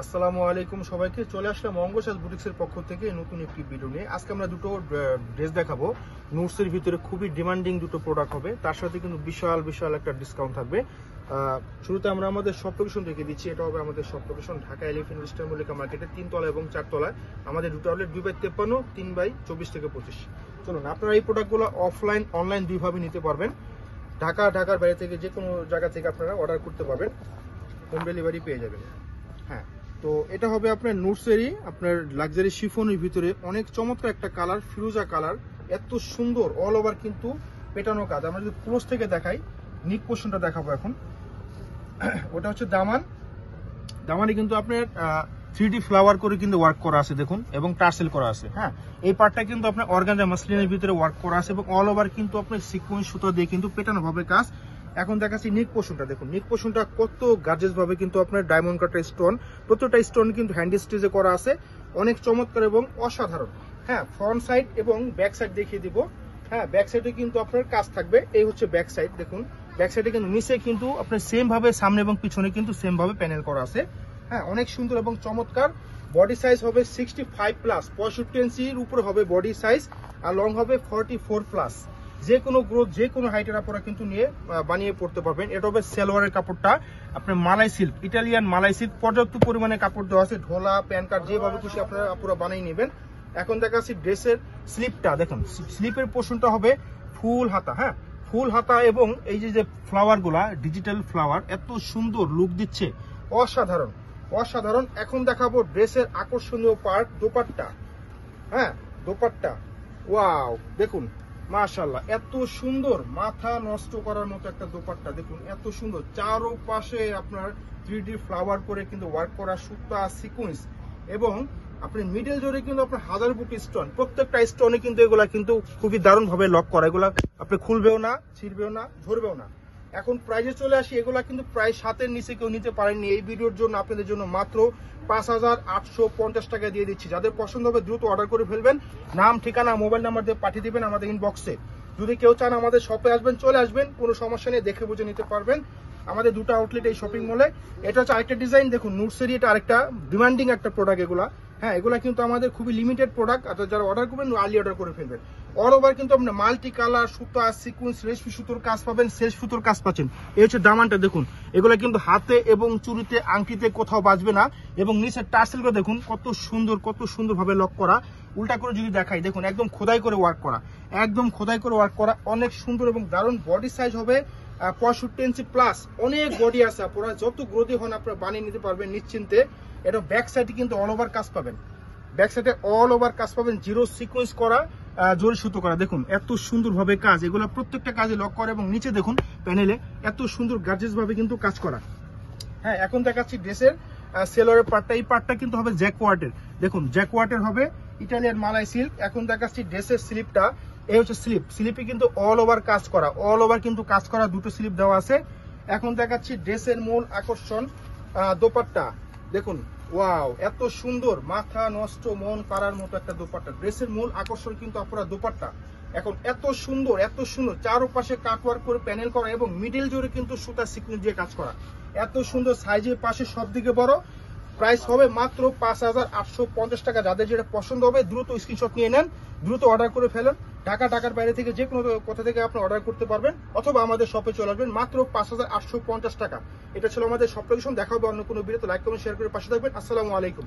আসসালামু আলাইকুম সবাইকে। চলে আসলাম অঙ্গসাজ বুটিক্সের পক্ষ থেকে নতুন একটি ভিডিও নিয়ে। আজকে আমরা দুটো ড্রেস দেখাবো। নুটসের ভিতরে খুবই ডিমান্ডিং দুটো প্রোডাক্ট হবে, তার সাথে কিন্তু বিশাল বিশাল একটা ডিসকাউন্ট থাকবে। শুরুতে আমরা আমাদের শপ লোকেশন রেখে দিচ্ছি। এটা হবে আমাদের shop location Dhaka elephant star Mallika মার্কেটের 3 তলা এবং 4 তলায় আমাদের দুটো আউটলেট 2/53, 3/24 থেকে 25। চলুন, আপনারা এই প্রোডাক্টগুলো অফলাইন অনলাইন দুইভাবে নিতে পারবেন। ঢাকার বাইরে থেকে যে কোনো জায়গা থেকে আপনারা অর্ডার করতে পারবেন, হোম ডেলিভারি পেয়ে যাবেন। হ্যাঁ, তো এটা হবে আপনার নুটসেরই আপনার লাক্সারি শিফনের ভিতরে অনেক চমৎকার একটা কালার, ফিরোজা কালার, এত সুন্দর অল ওভার কিন্তু পেটানো কাজ। আমরা যদি ক্লোজ থেকে দেখাই, নিক পোর্শনটা দেখাবো এখন। ওটা হচ্ছে দামানে কিন্তু আপনার 3D ফ্লাওয়ার করে কিন্তু ওয়ার্ক করা আছে দেখুন, এবং টার্সেল করা আছে। হ্যাঁ, এই পার্টটা কিন্তু আপনার অর্গানজা মাসলিনের ভিতরে ওয়ার্ক করা আছে এবং অল ওভার কিন্তু আপনার সিকোয়েন্স সুতো দিয়ে কিন্তু পেটানো ভাবে কাজ। এখন দেখাচ্ছি নিক পোর্শনটা। দেখুন নিক পোর্শনটা কত গার্জেস ভাবে কিন্তু আপনার ডায়মন্ড কাটা স্টোন, প্রত্যেকটা স্টোন কিন্তু হ্যান্ড স্টিচে করা আছে, অনেক চমৎকার এবং অসাধারণ। হ্যাঁ, ফ্রন্ট সাইড এবং ব্যাক সাইড দেখিয়ে দিব। হ্যাঁ, ব্যাক সাইডে কিন্তু আপনার কাজ থাকবে। এই হচ্ছে ব্যাক সাইড, দেখুন ব্যাক সাইডে কিন্তু নিচে কিন্তু আপনার সেম ভাবে সামনে এবং পিছনে কিন্তু সেম ভাবে প্যানেল করা আছে। হ্যাঁ, অনেক সুন্দর এবং চমৎকার। বডি সাইজ হবে 65+, 65 ইঞ্চির উপরে হবে বডি সাইজ, আর লং হবে 44+। যে কোনো গ্রোথ, যে কোনো হাইটের আপনারা কিন্তু নিয়ে বানিয়ে পড়তে পারবেন। এটা হবে সালোয়ারের কাপড়টা আপনার মালাই সিল্ক, ইটালিয়ান মালাই সিল্ক, পর্যাপ্ত পরিমাণে কাপড় দেওয়া আছে, ঢোলা প্যান্ট কার্ড যেভাবে খুশি আপনারা পুরো বানিয়ে নেবেন। এখন দেখাচ্ছি ড্রেসের স্লিপটা। দেখুন স্লিপের পোর্শনটা হবে ফুল হাতা। হ্যাঁ, ফুল হাতা এবং এই যে ফ্লাওয়ার গুলা, ডিজিটাল ফ্লাওয়ার, এত সুন্দর লুক দিচ্ছে, অসাধারণ অসাধারণ। এখন দেখাবো ড্রেসের আকর্ষণীয় পার্ট, দোপাট্টা। হ্যাঁ, দোপাট্টা ওয়াও, দেখুন মাশাআল্লাহ, এত সুন্দর, মাথা নষ্ট করার মতো একটা দোপাট্টা। দেখুন এত সুন্দর, চারপাশে আপনার 3D ফ্লাওয়ার করে কিন্তু ওয়ার্ক করা, সুতা সিকোয়েন্স, এবং আপনি মিডল জোরে কিন্তু আপনার 1000 বুটি স্টোন, প্রত্যেকটা স্টোনে কিন্তু এগুলা কিন্তু খুবই দারুণ ভাবে লক করা। এগুলা আপনি খুলবেও না, ছিড়বেও না, ধরবেও না। এখন প্রাইজে চলে আসি, এগুলা কিন্তু প্রায় 7-এর নিচে কেউ নিতে পারেননি। এই ভিডিওর জন্য আপনাদের জন্য মাত্র 5850 টাকা দিয়ে দিচ্ছি। যাদের পছন্দ হবে দ্রুত অর্ডার করে ফেলবেন। নাম, ঠিকানা, মোবাইল নাম্বার দিয়ে পাঠিয়ে দিবেন আমাদের ইনবক্সে। যদি কেউ চান আমাদের শপে আসবেন, চলে আসবেন, কোনো সমস্যা নেই, দেখে বুঝে নিতে পারবেন। আমাদের দুটো আউটলেট এই শপিং মলে। এটা হচ্ছে আরেকটা ডিজাইন, দেখুন নুটসেরই এটা আরেকটা ডিমান্ডিং একটা প্রোডাক্ট এগুলা। হ্যাঁ, এগুলা কিন্তু আমাদের খুবই লিমিটেড প্রোডাক্ট, যারা অর্ডার করবেন আর্লি অর্ডার করে ফেলবেন। অল ওভার কিন্তু আপনার মাল্টি কালার, সুতা সিকোয়েন্স, রেশমি সুতোর কাজ পাবেন, সেলফ সুতোর কাজ পাচ্ছেন। এই হচ্ছে দামানটা, দেখুন এগুলা কিন্তু হাতে এবং চুরিতে, আংটিতে কোথাও বাজবে না। এবং নিচের টার্সেলগুলো দেখুন কত সুন্দর ভাবে লক করা। উল্টা করে যদি দেখাই, দেখুন একদম খোদাই করে ওয়ার্ক করা, একদম খোদাই করে ওয়ার্ক করা, অনেক সুন্দর এবং দারুণ। বডি সাইজ হবে 65 ইঞ্চি প্লাস, অনেক বডি আছে, আপনারা যত গ্রোথি হন আপনারা বানিয়ে নিতে পারবেন নিশ্চিন্তে। এটা ব্যাক সাইডে কিন্তু অল ওভার কাজ পাবেন, ব্যাক সাইডে অল ওভার কাজ পাবেন, জিরো সিকোয়েন্স করা, জোরে সুতো করা। দেখুন এত সুন্দর ভাবে কাজ, এগুলো প্রত্যেকটা কাজে লক করে, এবং নিচে দেখুন প্যানেলে এত সুন্দর গার্জেস ভাবে কিন্তু কাজ করা। হ্যাঁ, এখন দেখাচ্ছি ড্রেসের সেলোয়ারের পার্টটা। এই পার্টটা কিন্তু হবে জ্যাকওয়ার্টের, দেখুন জ্যাকওয়ার্টের হবে, ইটালিয়ান মালাই সিল্ক। এখন দেখাচ্ছি ড্রেসের স্লিপটা। এই হচ্ছে স্লিপে কিন্তু অল ওভার কাজ করা, অল ওভার কিন্তু কাজ করা, দুটো স্লিপ দেওয়া আছে। এখন দেখাচ্ছি ড্রেসের মূল আকর্ষণ, দোপাট্টা। দেখুন ওয়াও, এত সুন্দর, মাথা নষ্ট, মন পাড়ার মতো একটা দোপাট্টা। ড্রেসের মূল আকর্ষণ কিন্তু আপনারা দোপাট্টা। এখন এত সুন্দর চারপাশে কাটওয়ার্ক করে প্যানেল করা, এবং মিডল জুড়ে কিন্তু সুতা সিকোয়েন্স দিয়ে কাজ করা, এত সুন্দর। সাইজের পাশে সব দিকে বড়। প্রাইস হবে মাত্র 5850 টাকা। যাদের যেটা পছন্দ হবে দ্রুত স্ক্রিনশট নিয়ে নেন, দ্রুত অর্ডার করে ফেলেন। ঢাকার বাইরে থেকে যে কোনো কোথা থেকে আপনি অর্ডার করতে পারবেন, অথবা আমাদের শপে চলে আসবেন, মাত্র 5850 টাকা। এটা ছিল আমাদের শপ লোকেশন। দেখা হবে অন্য কোনো ভিডিওতে। লাইক কমেন্ট শেয়ার করে পাশে থাকবেন। আসসালামু আলাইকুম।